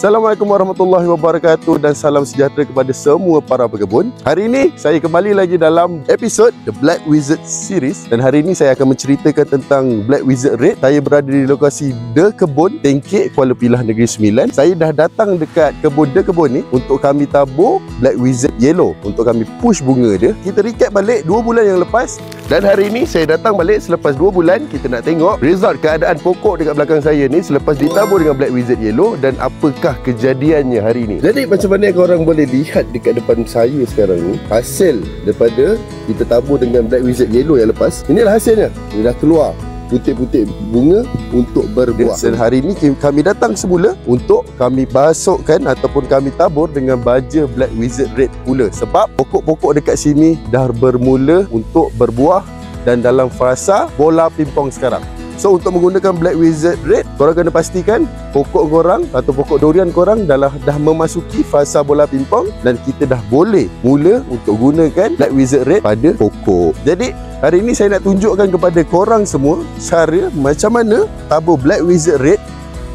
Assalamualaikum warahmatullahi wabarakatuh dan salam sejahtera kepada semua para pekebun. Hari ini saya kembali lagi dalam episod The Black Wizard Series dan hari ini saya akan menceritakan tentang Black Wizard Red. Saya berada di lokasi The Kebun, Tengkek, Kuala Pilah, Negeri Sembilan. Saya dah datang dekat kebun The Kebun ni untuk kami tabur Black Wizard Yellow, untuk kami push bunga dia. Kita recap balik 2 bulan yang lepas dan hari ini saya datang balik selepas 2 bulan. Kita nak tengok result keadaan pokok dekat belakang saya ni selepas ditabur dengan Black Wizard Yellow dan apakah kejadiannya hari ini. Jadi macam mana korang boleh lihat dekat depan saya sekarang ni, hasil daripada kita tabur dengan Black Wizard Yellow yang lepas. Inilah hasilnya. Dia dah keluar putik-putik bunga untuk berbuah. Dan hari ini kami datang semula untuk kami basuhkan ataupun kami tabur dengan baja Black Wizard Red pula, sebab pokok-pokok dekat sini dah bermula untuk berbuah dan dalam fasa bola pimpong sekarang. So untuk menggunakan Black Wizard Red, korang kena pastikan pokok korang atau pokok durian korang dah memasuki fasa bola pimpong dan kita dah boleh mula untuk gunakan Black Wizard Red pada pokok. Jadi hari ini saya nak tunjukkan kepada korang semua cara macam mana tabur Black Wizard Red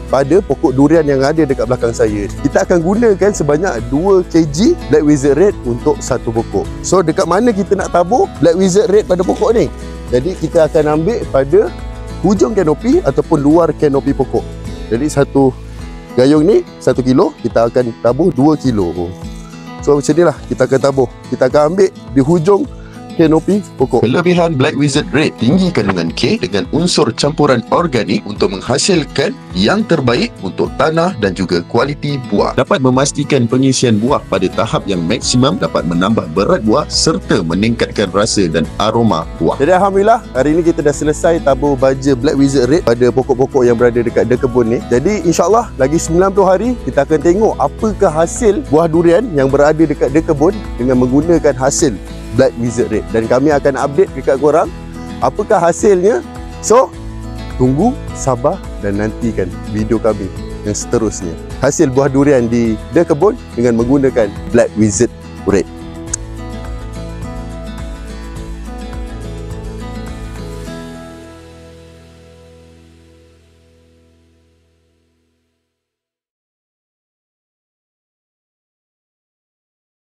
pada pokok durian yang ada dekat belakang saya. Kita akan gunakan sebanyak 2 kg Black Wizard Red untuk satu pokok. So dekat mana kita nak tabur Black Wizard Red pada pokok ni? Jadi kita akan ambil pada hujung kanopi ataupun luar kanopi pokok. Jadi satu gayung ni 1 kilo, kita akan tabur 2 kilo. So macam ni lah kita akan tabur. Kita akan ambil di hujung kanopi pokok. Kelebihan Black Wizard Red, tinggi kandungan K dengan unsur campuran organik untuk menghasilkan yang terbaik untuk tanah dan juga kualiti buah. Dapat memastikan pengisian buah pada tahap yang maksimum, dapat menambah berat buah serta meningkatkan rasa dan aroma buah. Jadi alhamdulillah hari ini kita dah selesai tabur baja Black Wizard Red pada pokok-pokok yang berada dekat The Kebun ni. Jadi insyaAllah lagi 90 hari kita akan tengok apakah hasil buah durian yang berada dekat The Kebun dengan menggunakan hasil Black Wizard Red, dan kami akan update dekat korang apakah hasilnya. So tunggu, sabar dan nantikan video kami yang seterusnya, hasil buah durian di The Kebun dengan menggunakan Black Wizard Red.